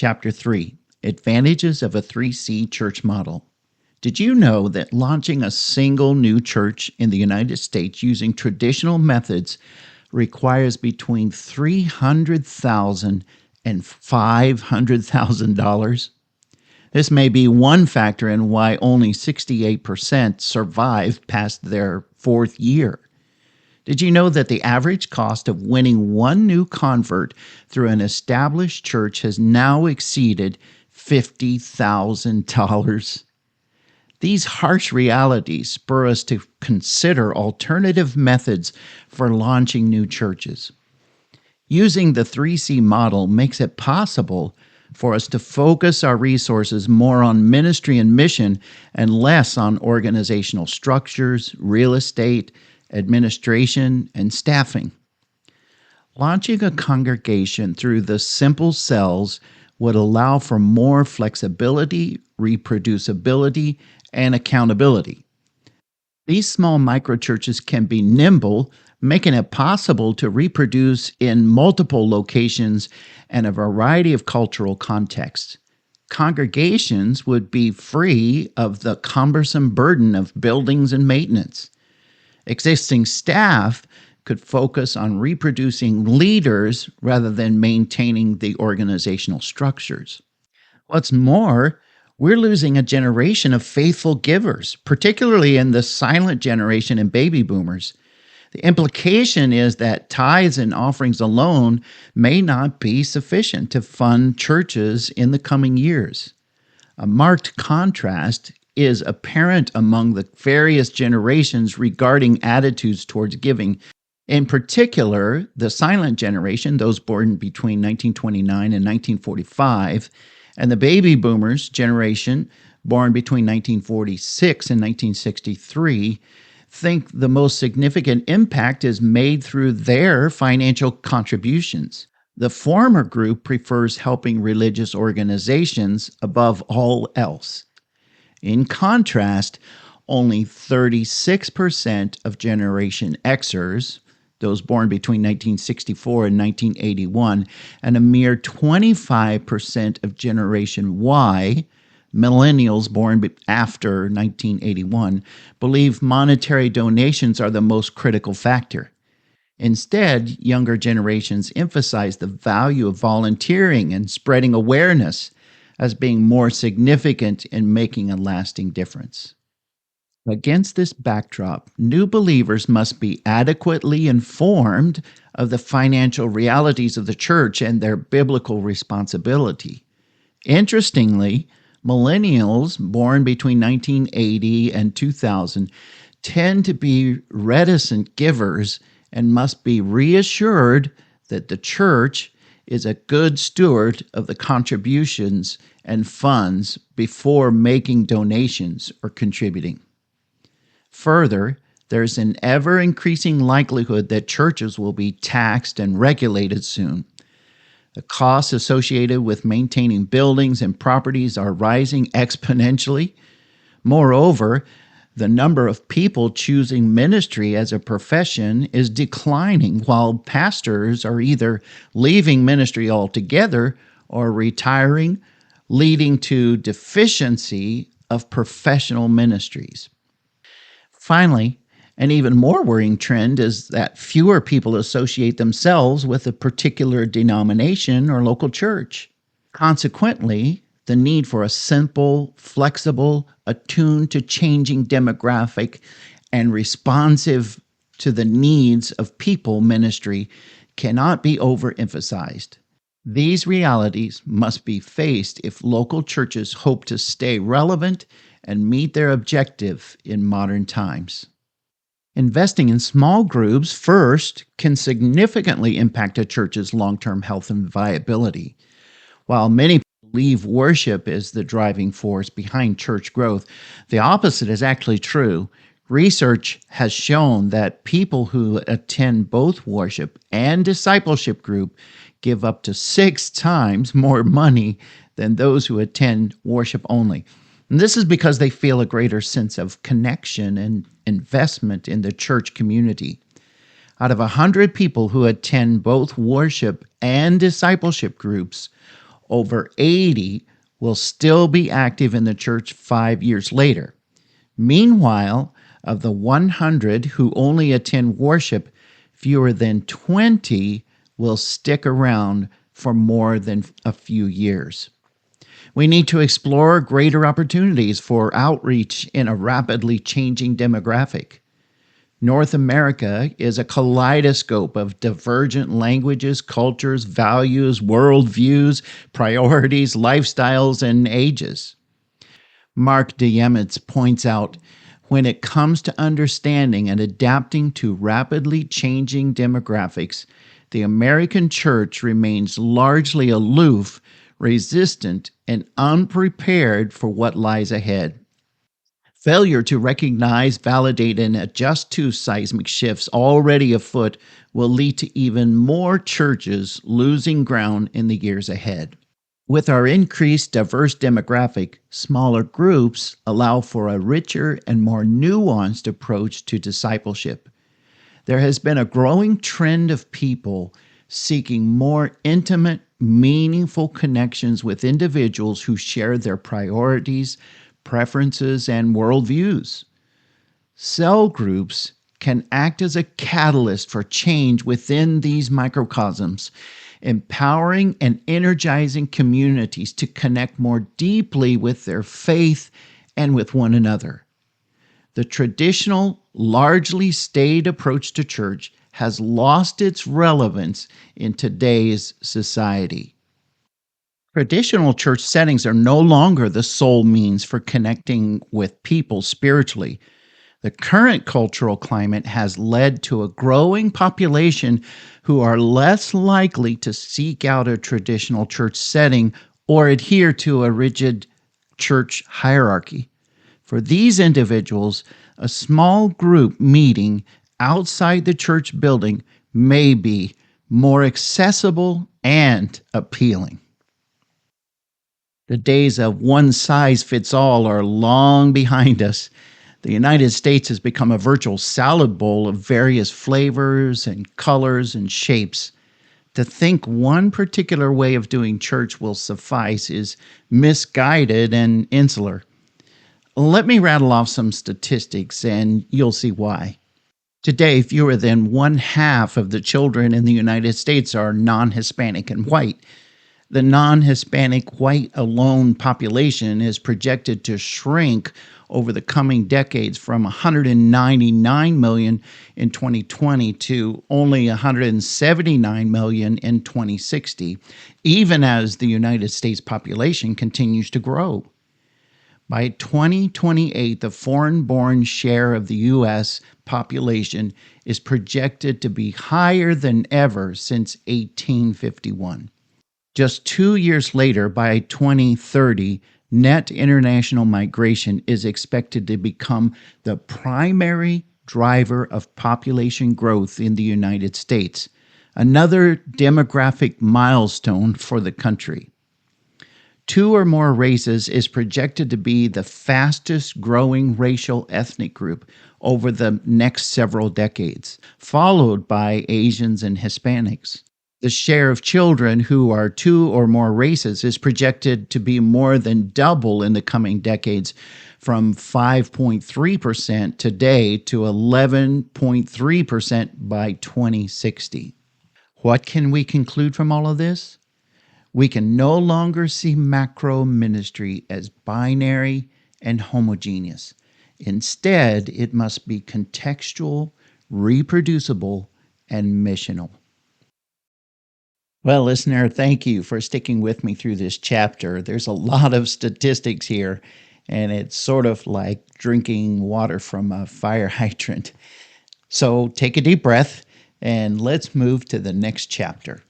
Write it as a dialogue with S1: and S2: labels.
S1: Chapter 3, Advantages of a 3C Church Model. Did you know that launching a single new church in the United States using traditional methods requires between $300,000 and $500,000? This may be one factor in why only 68% survive past their fourth year. Did you know that the average cost of winning one new convert through an established church has now exceeded $50,000? These harsh realities spur us to consider alternative methods for launching new churches. Using the 3C model makes it possible for us to focus our resources more on ministry and mission and less on organizational structures, real estate, administration, and staffing. Launching a congregation through the simple cells would allow for more flexibility, reproducibility, and accountability. These small microchurches can be nimble, making it possible to reproduce in multiple locations and a variety of cultural contexts. Congregations would be free of the cumbersome burden of buildings and maintenance. Existing staff could focus on reproducing leaders rather than maintaining the organizational structures. What's more, we're losing a generation of faithful givers, particularly in the silent generation and baby boomers. The implication is that tithes and offerings alone may not be sufficient to fund churches in the coming years. A marked contrast is apparent among the various generations regarding attitudes towards giving. In particular, the silent generation, those born between 1929 and 1945, and the baby boomers generation, born between 1946 and 1963, think the most significant impact is made through their financial contributions. The former group prefers helping religious organizations above all else. In contrast, only 36% of Generation Xers, those born between 1964 and 1981, and a mere 25% of Generation Y, millennials born after 1981, believe monetary donations are the most critical factor. Instead, younger generations emphasize the value of volunteering and spreading awareness as being more significant in making a lasting difference. Against this backdrop, new believers must be adequately informed of the financial realities of the church and their biblical responsibility. Interestingly, millennials born between 1980 and 2000 tend to be reticent givers and must be reassured that the church is a good steward of the contributions and funds before making donations or contributing. Further, there's an ever-increasing likelihood that churches will be taxed and regulated soon. The costs associated with maintaining buildings and properties are rising exponentially. Moreover, the number of people choosing ministry as a profession is declining, while pastors are either leaving ministry altogether or retiring, leading to deficiency of professional ministries. Finally, an even more worrying trend is that fewer people associate themselves with a particular denomination or local church. Consequently, the need for a simple, flexible, attuned to changing demographic, and responsive to the needs of people ministry cannot be overemphasized. These realities must be faced if local churches hope to stay relevant and meet their objective in modern times. Investing in small groups first can significantly impact a church's long-term health and viability. While many believe worship is the driving force behind church growth, the opposite is actually true. Research has shown that people who attend both worship and discipleship group give up to 6 times more money than those who attend worship only. And this is because they feel a greater sense of connection and investment in the church community. Out of 100 people who attend both worship and discipleship groups, over 80 will still be active in the church 5 years later. Meanwhile, of the 100 who only attend worship, fewer than 20 will stick around for more than a few years. We need to explore greater opportunities for outreach in a rapidly changing demographic. North America is a kaleidoscope of divergent languages, cultures, values, worldviews, priorities, lifestyles, and ages. Mark DeYemitz points out, when it comes to understanding and adapting to rapidly changing demographics, the American church remains largely aloof, resistant, and unprepared for what lies ahead. Failure to recognize, validate, and adjust to seismic shifts already afoot will lead to even more churches losing ground in the years ahead. With our increased diverse demographic, smaller groups allow for a richer and more nuanced approach to discipleship. There has been a growing trend of people seeking more intimate, meaningful connections with individuals who share their priorities, preferences, and worldviews. Cell groups can act as a catalyst for change within these microcosms, empowering and energizing communities to connect more deeply with their faith and with one another. The traditional, largely staid approach to church has lost its relevance in today's society. Traditional church settings are no longer the sole means for connecting with people spiritually. The current cultural climate has led to a growing population who are less likely to seek out a traditional church setting or adhere to a rigid church hierarchy. For these individuals, a small group meeting outside the church building may be more accessible and appealing. The days of one size fits all are long behind us. The United States has become a virtual salad bowl of various flavors and colors and shapes. To think one particular way of doing church will suffice is misguided and insular. Let me rattle off some statistics and you'll see why. Today, fewer than 1/2 of the children in the United States are non-Hispanic and white. The non-Hispanic white alone population is projected to shrink over the coming decades from 199 million in 2020 to only 179 million in 2060, even as the United States population continues to grow. By 2028, the foreign-born share of the U.S. population is projected to be higher than ever since 1851. Just 2 years later, by 2030, net international migration is expected to become the primary driver of population growth in the United States, another demographic milestone for the country. 2 or more races is projected to be the fastest growing racial ethnic group over the next several decades, followed by Asians and Hispanics. The share of children who are 2 or more races is projected to be more than double in the coming decades, from 5.3% today to 11.3% by 2060. What can we conclude from all of this? We can no longer see macro ministry as binary and homogeneous. Instead, it must be contextual, reproducible, and missional. Well, listener, thank you for sticking with me through this chapter. There's a lot of statistics here, and it's sort of like drinking water from a fire hydrant. So take a deep breath, and let's move to the next chapter.